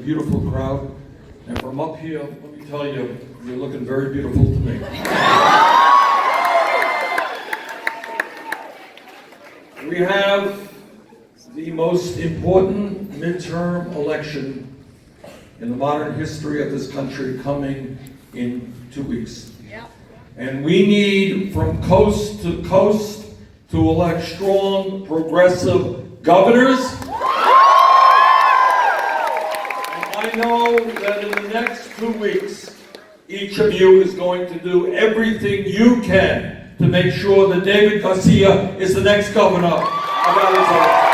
beautiful crowd. And from up here, let me tell you, you're looking very beautiful to me. We have the most important midterm election in the modern history of this country coming in 2 weeks. Yep. And we need, from coast to coast, to elect strong, progressive governors. I know that in the next 2 weeks, each of you is going to do everything you can to make sure that David Garcia is the next governor of Arizona.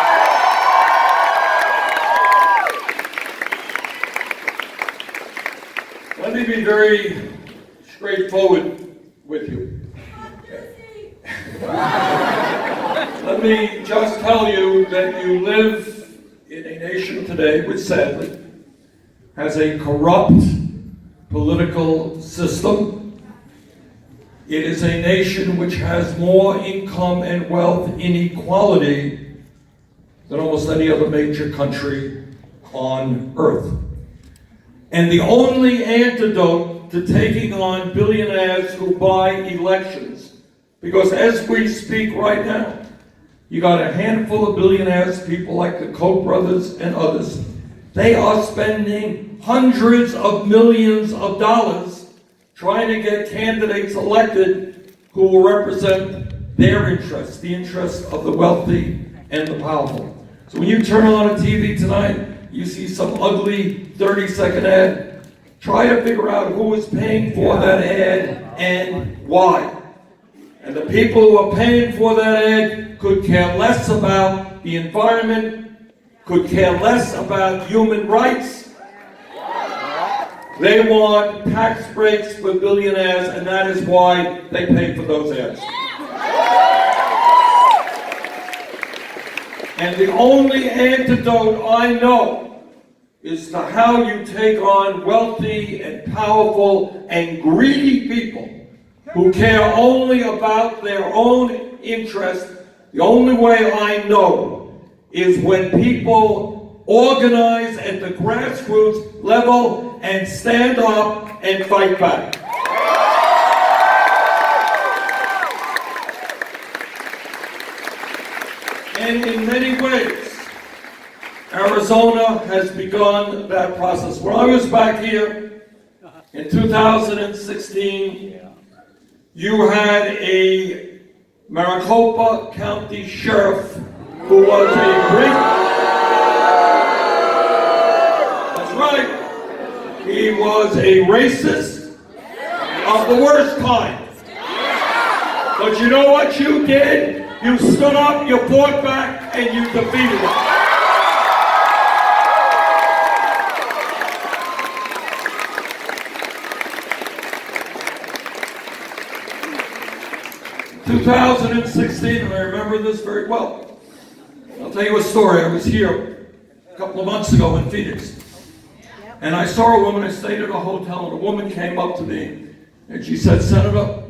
Let me be very straightforward with you. Let me just tell you that you live in a nation today which sadly has a corrupt political system. It is a nation which has more income and wealth inequality than almost any other major country on earth. And the only antidote to taking on billionaires who buy elections, because as we speak right now, you got a handful of billionaires, people like the Koch brothers and others. They are spending hundreds of millions of dollars trying to get candidates elected who will represent their interests, the interests of the wealthy and the powerful. So when you turn on a TV tonight, you see some ugly 30-second ad, try to figure out who is paying for that ad and why. And the people who are paying for that ad could care less about the environment, could care less about human rights. They want tax breaks for billionaires, and that is why they pay for those ads. And the only antidote I know is to how you take on wealthy and powerful and greedy people who care only about their own interest. The only way I know is when people organize at the grassroots level and stand up and fight back. And in many ways, Arizona has begun that process. When I was back here in 2016, you had a Maricopa County sheriff who was a great... That's right. He was a racist of the worst kind. But you know what you did? You stood up, you fought back, and you defeated him. 2016, and I remember this very well. I'll tell you a story. I was here a couple of months ago in Phoenix, and I saw a woman. I stayed at a hotel, and a woman came up to me, and she said, "Senator,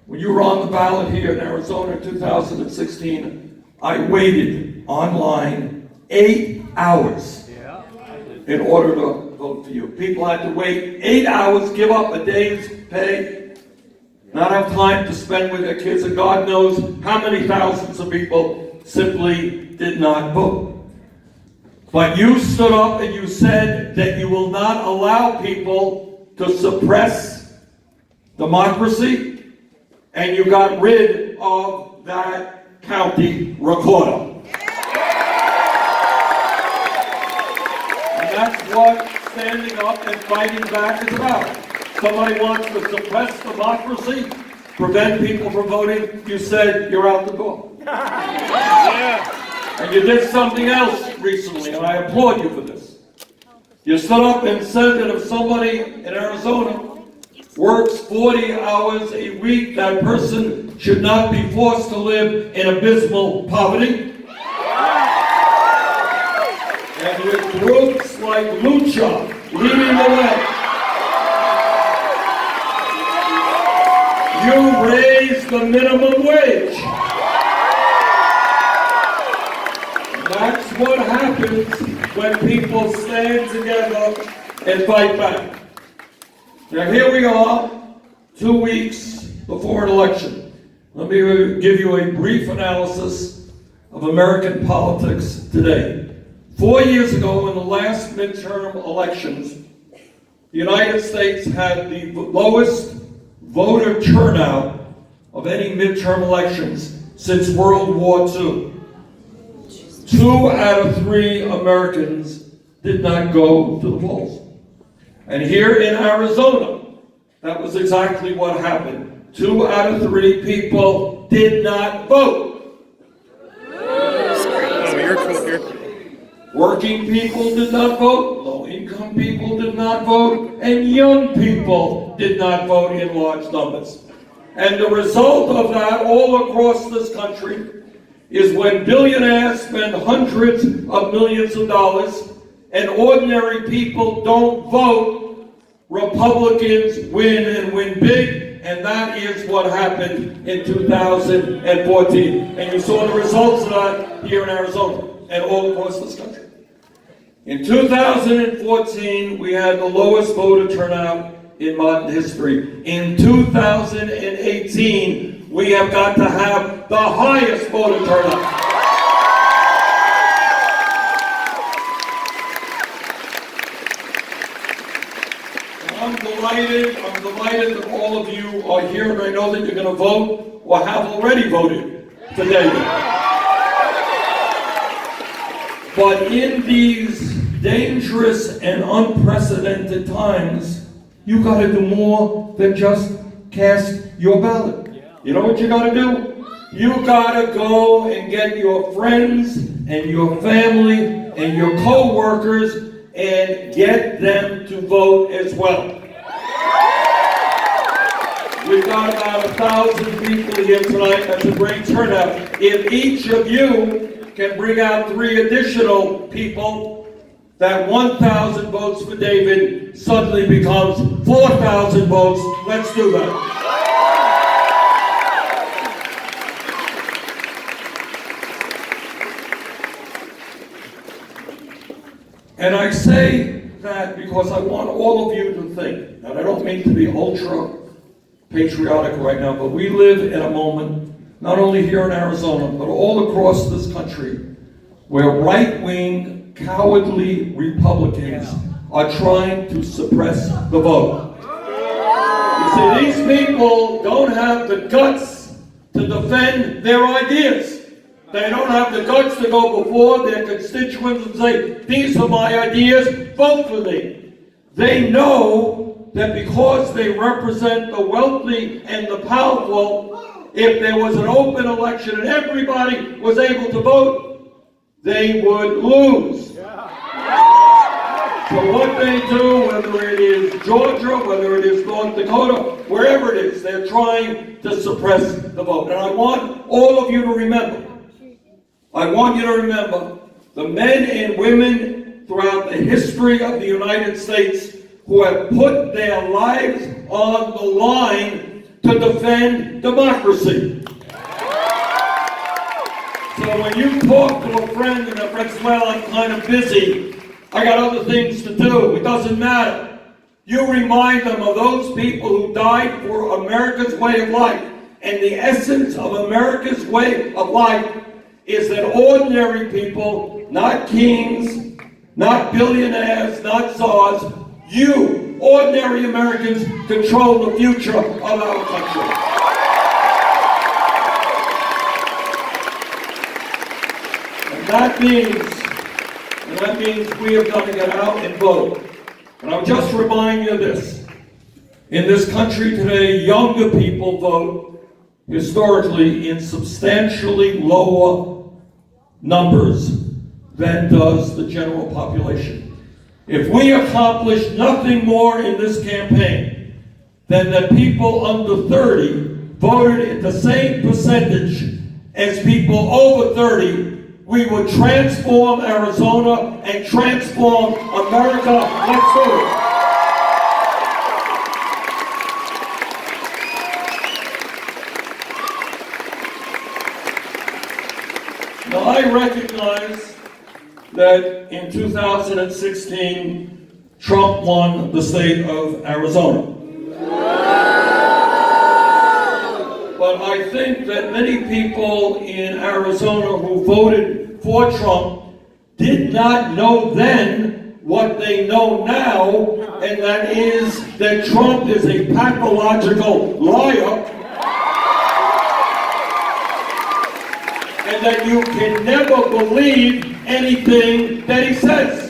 when you were on the ballot here in Arizona in 2016, I waited online 8 hours in order to vote for you." People had to wait 8 hours, give up a day's pay, not have time to spend with their kids, and God knows how many thousands of people simply did not vote. But you stood up and you said that you will not allow people to suppress democracy, and you got rid of that county recorder. And that's what standing up and fighting back is about. Somebody wants to suppress democracy, prevent people from voting, you said you're out the door. And you did something else recently, and I applaud you for this. You stood up and said that if somebody in Arizona works 40 hours a week, that person should not be forced to live in abysmal poverty. And with groups like Lucha leading the way, you raised the minimum wage. That's what happens when people stand together and fight back. Now here we are, 2 weeks before an election. Let me give you a brief analysis of American politics today. 4 years ago, in the last midterm elections, the United States had the lowest voter turnout of any midterm elections since World War II. 2 out of 3 Americans did not go to the polls. And here in Arizona, that was exactly what happened. 2 out of 3 people did not vote. Oh, you're cool. Working people did not vote, low-income people did not vote, and young people did not vote in large numbers. And the result of that all across this country is when billionaires spend hundreds of millions of dollars and ordinary people don't vote, Republicans win and win big, and that is what happened in 2014. And you saw the results of that here in Arizona and all across this country. In 2014, we had the lowest voter turnout in modern history. In 2018, we have got to have the highest voter turnout. I'm delighted that all of you are here, and I know that you're going to vote or have already voted for David. But in these dangerous and unprecedented times, you got to do more than just cast your ballot. You know what you got to do? You got to go and get your friends and your family and your co-workers and get them to vote as well. We've got about 1,000 people here tonight. That's a great turnout. If each of you can bring out 3 additional people, that 1,000 votes for David suddenly becomes 4,000 votes. Let's do that. And I say that because I want all of you to think, and I don't mean to be ultra patriotic right now, but we live in a moment, not only here in Arizona, but all across this country, where right-wing, cowardly Republicans are trying to suppress the vote. You see, these people don't have the guts to defend their ideas. They don't have the guts to go before their constituents and say, these are my ideas, vote for me. They know that because they represent the wealthy and the powerful, if there was an open election and everybody was able to vote, they would lose. So what they do, whether it is Georgia, whether it is North Dakota, wherever it is, they're trying to suppress the vote. And I want all of you to remember, the men and women throughout the history of the United States who have put their lives on the line to defend democracy. So when you talk to a friend and a friend says, well, I'm kind of busy, I got other things to do, it doesn't matter. You remind them of those people who died for America's way of life. And the essence of America's way of life is that ordinary people, not kings, not billionaires, not czars, you, ordinary Americans, control the future of our country. And that means we have got to get out and vote. And I'll just remind you of this. In this country today, younger people vote historically in substantially lower numbers than does the general population. If we accomplish nothing more in this campaign than that people under 30 voted at the same percentage as people over 30, we would transform Arizona and transform America. Let's do it. Now I recognize that in 2016, Trump won the state of Arizona. But I think that many people in Arizona who voted for Trump did not know then what they know now, and that is that Trump is a pathological liar, and that you can never believe anything that he says.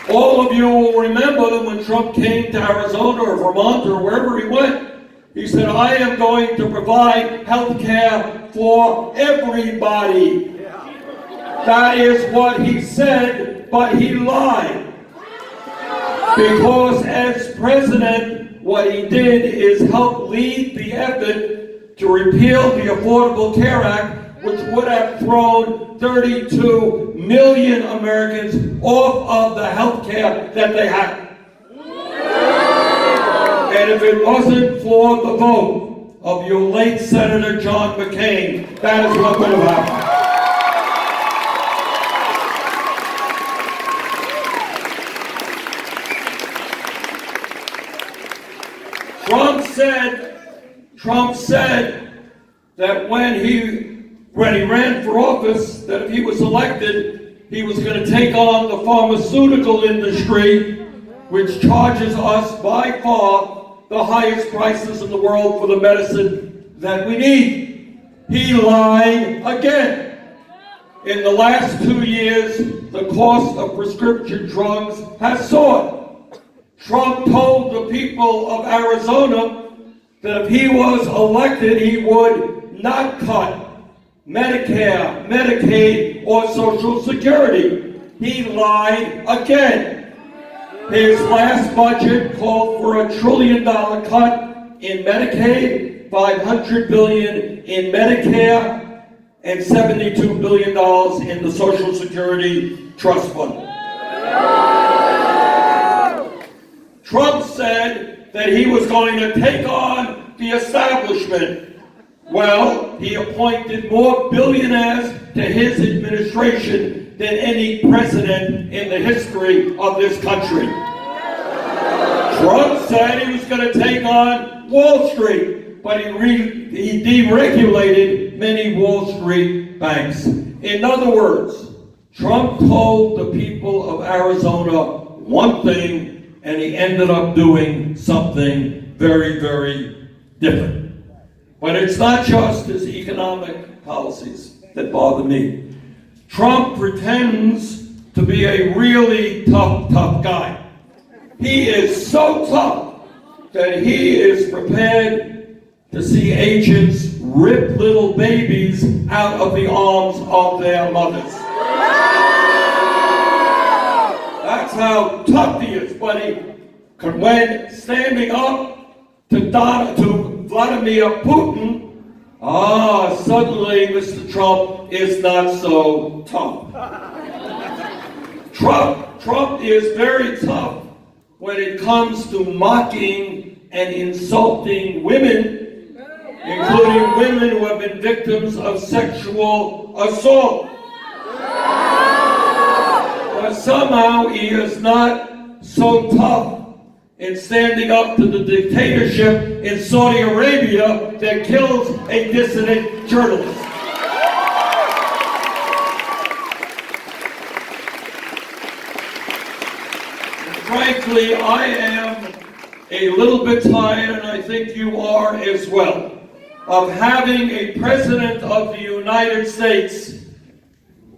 All of you will remember that when Trump came to Arizona or Vermont or wherever he went, he said, I am going to provide health care for everybody. That is what he said, but he lied. Because as president, what he did is help lead the effort to repeal the Affordable Care Act, which would have thrown 32 million Americans off of the health care that they had. And if it wasn't for the vote of your late Senator John McCain, that is what would have happened. Trump said that when he ran for office, that if he was elected, he was going to take on the pharmaceutical industry, which charges us by far the highest prices in the world for the medicine that we need. He lied again. In the last 2 years, the cost of prescription drugs has soared. Trump told the people of Arizona that if he was elected, he would not cut Medicare, Medicaid, or Social Security. He lied again. His last budget called for $1 trillion cut in Medicaid, $500 billion in Medicare, and $72 billion in the Social Security Trust Fund. Trump said that he was going to take on the establishment. Well, he appointed more billionaires to his administration than any president in the history of this country. Trump said he was going to take on Wall Street, but he deregulated many Wall Street banks. In other words, Trump told the people of Arizona one thing, and he ended up doing something very, very different. But it's not just his economic policies that bother me. Trump pretends to be a really tough guy. He is so tough that he is prepared to see agents rip little babies out of the arms of their mothers. That's how tough he is. But when standing up to Vladimir Putin, suddenly Mr. Trump is not so tough. Trump is very tough when it comes to mocking and insulting women, including women who have been victims of sexual assault. But somehow he is not so tough in standing up to the dictatorship in Saudi Arabia that kills a dissident journalist. And frankly, I am a little bit tired, and I think you are as well, of having a president of the United States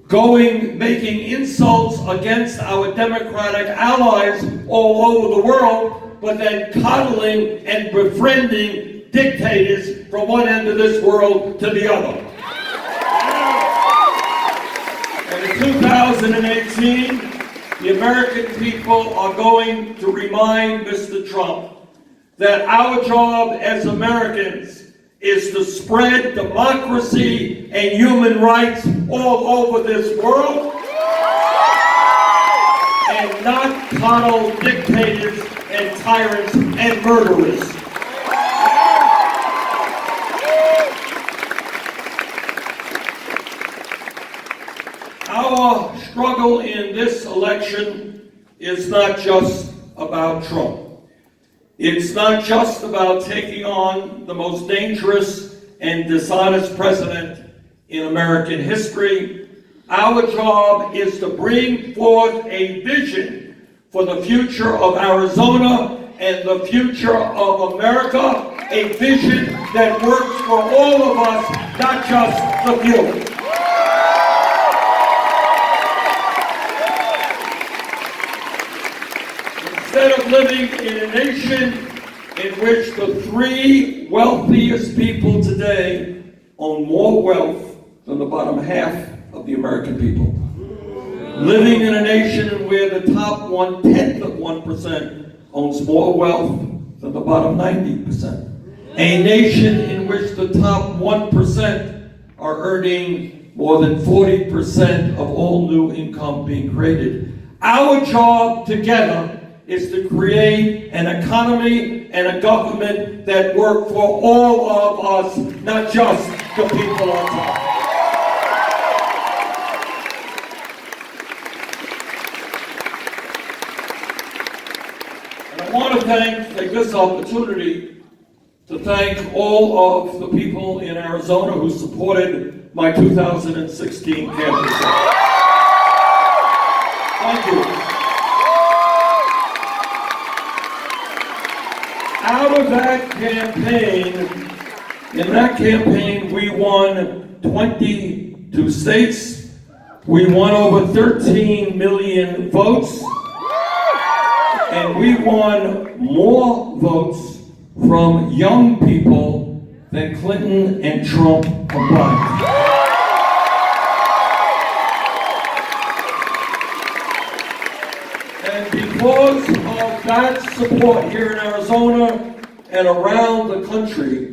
making insults against our democratic allies all over the world, but then coddling and befriending dictators from one end of this world to the other. And in 2018, the American people are going to remind Mr. Trump that our job as Americans is to spread democracy and human rights all over this world and not coddle dictators and tyrants and murderers. struggle in this election is not just about Trump. It's not just about taking on the most dangerous and dishonest president in American history. Our job is to bring forth a vision for the future of Arizona and the future of America, a vision that works for all of us, not just the few. Instead of living in a nation in which the three wealthiest people today own more wealth than the bottom half of the American people. Living in a nation where the top 1/10 of 1% owns more wealth than the bottom 90%. A nation in which the top 1% are earning more than 40% of all new income being created. Our job together is to create an economy and a government that work for all of us, not just the people on top. And I want to take this opportunity to thank all of the people in Arizona who supported my 2016 candidacy. Thank you. Out of that campaign, in that campaign, we won 22 states. We won over 13 million votes. And we won more votes from young people than Clinton and Trump combined. And because of that support here in Arizona and around the country,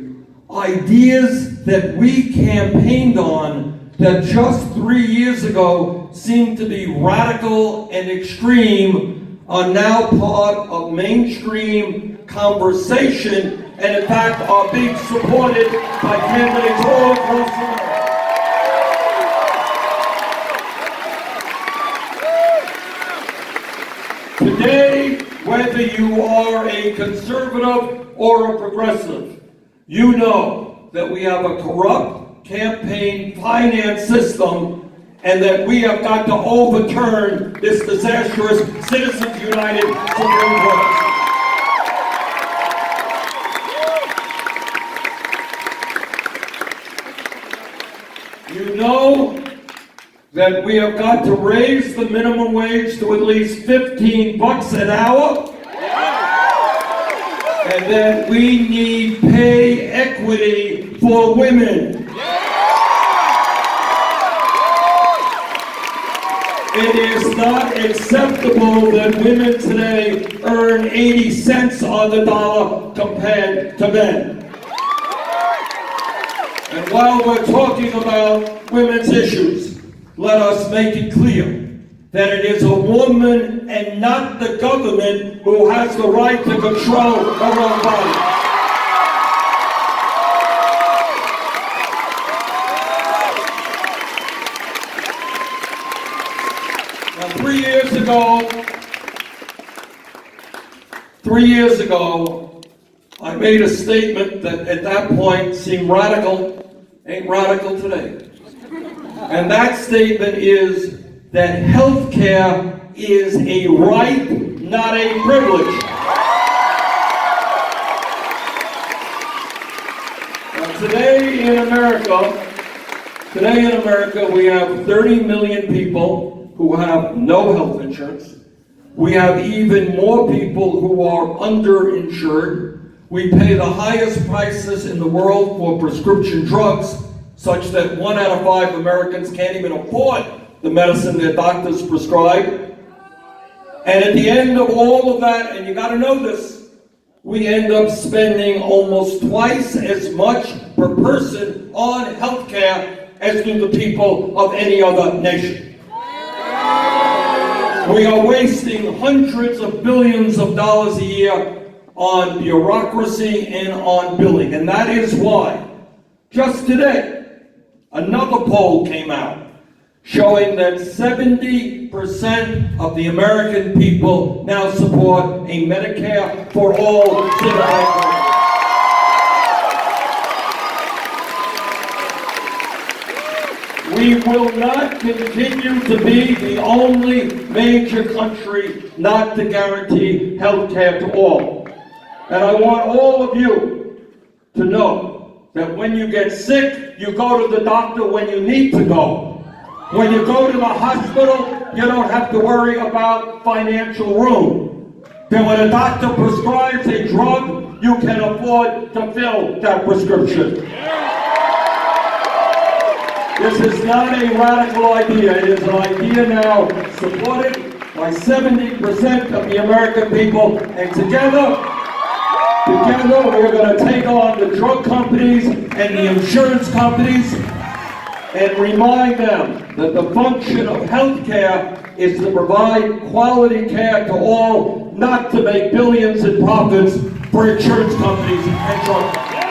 ideas that we campaigned on that just 3 years ago seemed to be radical and extreme are now part of mainstream conversation and in fact are being supported by candidates all across America. Today, whether you are a conservative or a progressive, you know that we have a corrupt campaign finance system and that we have got to overturn this disastrous Citizens United Supreme Court. You know that we have got to raise the minimum wage to at least $15 an hour, and that we need pay equity for women. It is not acceptable that women today earn 80 cents on the dollar compared to men. And while we're talking about women's issues, let us make it clear that it is a woman and not the government who has the right to control her own body. Now, 3 years ago, I made a statement that at that point seemed radical, ain't radical today. And that statement is that health care is a right, not a privilege. Now, today in America, we have 30 million people who have no health insurance. We have even more people who are underinsured. We pay the highest prices in the world for prescription drugs, such that 1 out of 5 Americans can't even afford the medicine their doctors prescribe. And at the end of all of that, and you got to know this, we end up spending almost twice as much per person on health care as do the people of any other nation. We are wasting hundreds of billions of dollars a year on bureaucracy and on billing. And that is why, just today, another poll came out showing that 70% of the American people now support a Medicare for all citizens. We will not continue to be the only major country not to guarantee health care to all. And I want all of you to know that when you get sick, you go to the doctor when you need to go. When you go to the hospital, you don't have to worry about financial ruin. Then when a doctor prescribes a drug, you can afford to fill that prescription. This is not a radical idea. It is an idea now supported by 70% of the American people. And together we're going to take on the drug companies and the insurance companies and remind them that the function of health care is to provide quality care to all, not to make billions in profits for insurance companies and drug companies.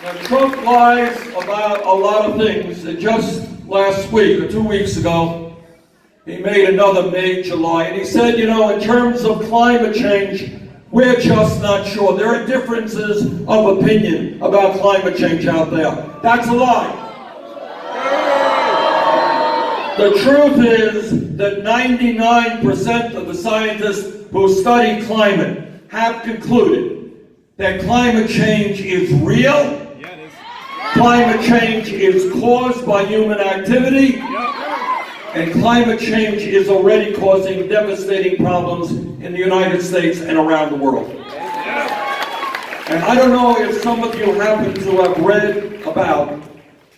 Now, Trump lies about a lot of things. Just last week or 2 weeks ago, he made another major lie. And he said, you know, in terms of climate change, we're just not sure. There are differences of opinion about climate change out there. That's a lie. The truth is that 99% of the scientists who study climate have concluded that climate change is real. Climate change is caused by human activity. And climate change is already causing devastating problems in the United States and around the world. And I don't know if some of you happen to have read about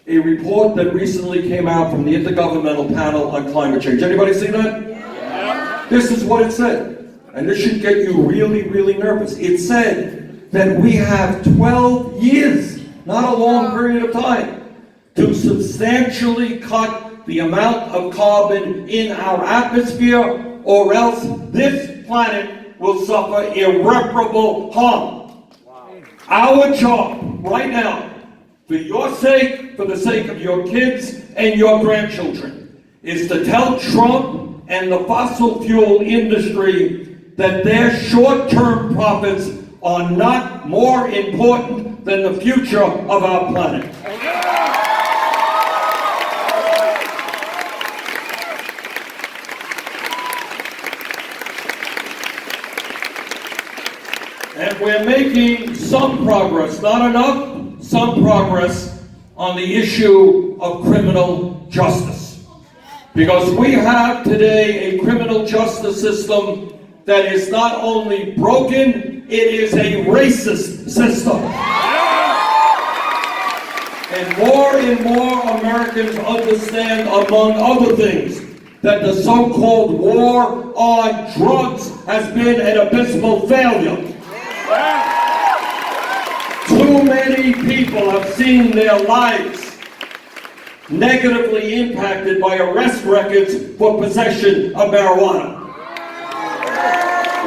a report that recently came out from the Intergovernmental Panel on Climate Change. Anybody seen that? This is what it said. And this should get you really, really nervous. It said that we have 12 years, not a long period of time, to substantially cut the amount of carbon in our atmosphere, or else this planet will suffer irreparable harm. Our job right now, for your sake, for the sake of your kids and your grandchildren, is to tell Trump and the fossil fuel industry that their short-term profits are not more important than the future of our planet. And we're making some progress, not enough, some progress on the issue of criminal justice. Because we have today a criminal justice system that is not only broken, it is a racist system. And more Americans understand, among other things, that the so-called war on drugs has been an abysmal failure. Too many people have seen their lives negatively impacted by arrest records for possession of marijuana.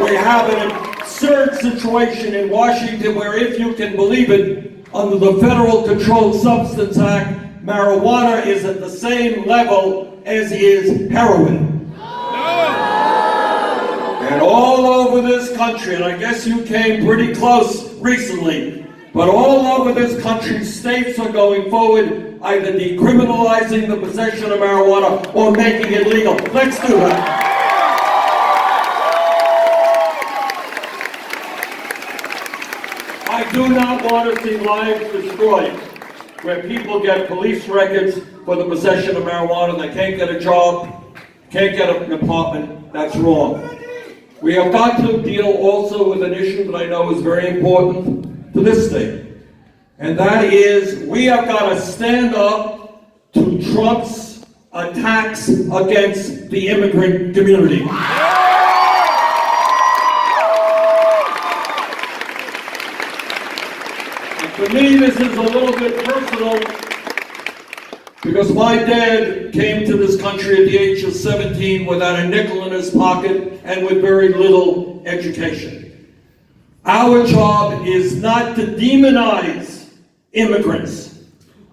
We have an absurd situation in Washington where, if you can believe it, under the Federal Controlled Substance Act, marijuana is at the same level as is heroin. And all over this country, and I guess you came pretty close recently, but all over this country, states are going forward either decriminalizing the possession of marijuana or making it legal. Let's do that. I do not want to see lives destroyed where people get police records for the possession of marijuana. They can't get a job, can't get an apartment. That's wrong. We have got to deal also with an issue that I know is very important to this state. And that is, we have got to stand up to Trump's attacks against the immigrant community. And for me, this is a little bit personal, because my dad came to this country at the age of 17 without a nickel in his pocket and with very little education. Our job is not to demonize immigrants.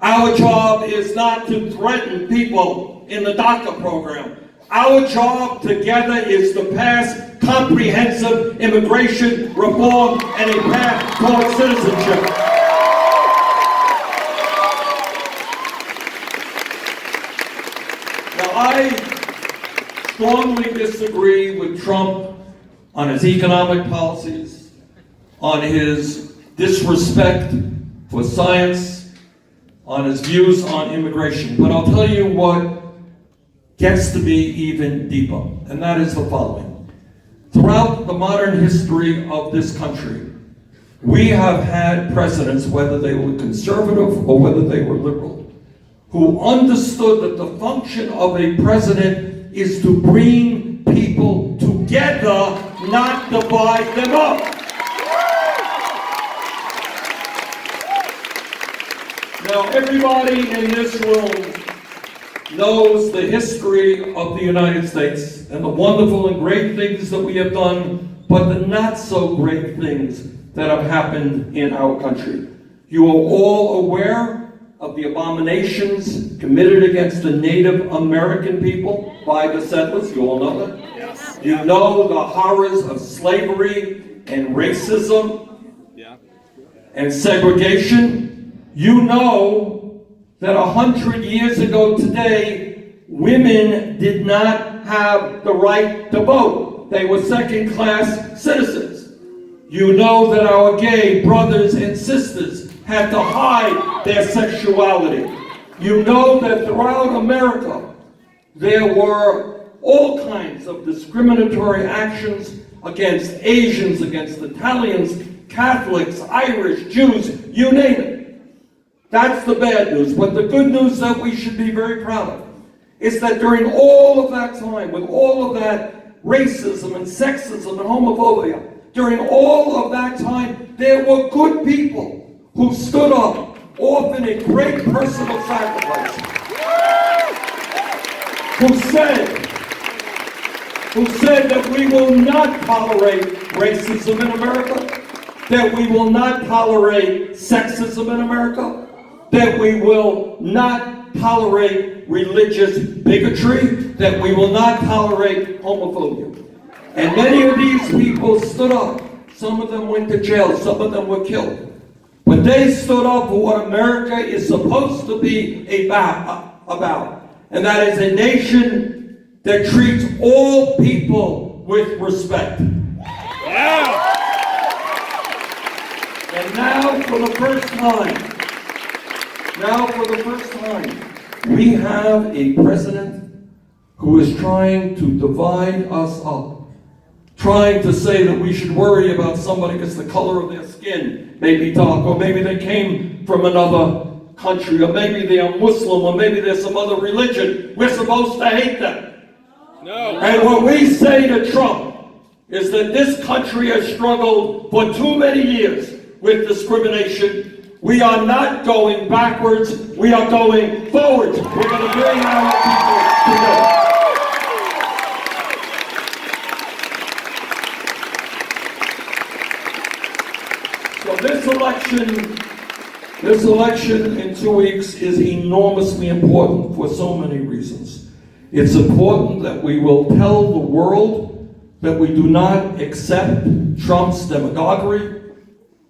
Our job is not to threaten people in the DACA program. Our job together is to pass comprehensive immigration reform and a path toward citizenship. Now, I strongly disagree with Trump on his economic policies, on his disrespect for science, on his views on immigration. But I'll tell you what gets to be even deeper, and that is the following. Throughout the modern history of this country, we have had presidents, whether they were conservative or whether they were liberal, who understood that the function of a president is to bring people together, not divide them up. Now, everybody in this room knows the history of the United States and the wonderful and great things that we have done, but the not so great things that have happened in our country. You are all aware of the abominations committed against the Native American people by the settlers. You all know that? Yes. You know the horrors of slavery and racism and segregation. You know that 100 years ago today, women did not have the right to vote. They were second-class citizens. You know that our gay brothers and sisters had to hide their sexuality. You know that throughout America, there were all kinds of discriminatory actions against Asians, against Italians, Catholics, Irish, Jews, you name it. That's the bad news. But the good news that we should be very proud of is that during all of that time, with all of that racism and sexism and homophobia, during all of that time, there were good people who stood up, often a great personal sacrifice, who said that we will not tolerate racism in America, that we will not tolerate sexism in America, that we will not tolerate religious bigotry, that we will not tolerate homophobia. And many of these people stood up. Some of them went to jail, some of them were killed. But they stood up for what America is supposed to be about. And that is a nation that treats all people with respect. Yeah. And now for the first time, we have a president who is trying to divide us up, trying to say that we should worry about somebody because the color of their skin may be dark, or maybe they came from another country, or maybe they are Muslim, or maybe there's some other religion. We're supposed to hate them. No. And what we say to Trump is that this country has struggled for too many years with discrimination. We are not going backwards, we are going forwards. We're going to bring our people together. So this election in 2 weeks is enormously important for so many reasons. It's important that we will tell the world that we do not accept Trump's demagoguery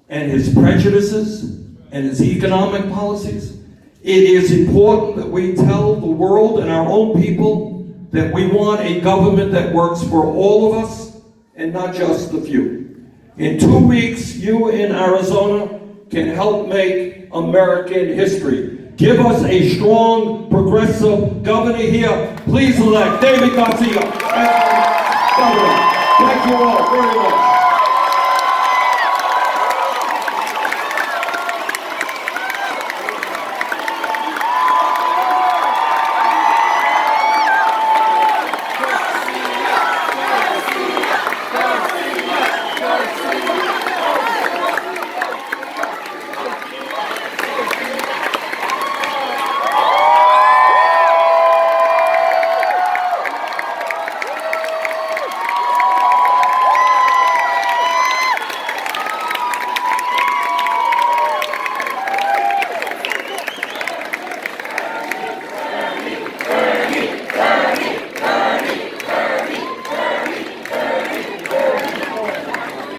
and his prejudices and his economic policies. It is important that we tell the world and our own people that we want a government that works for all of us and not just the few. In 2 weeks, you in Arizona can help make American history. Give us a strong, progressive governor here. Please elect David Garcia as governor. Thank you all very much.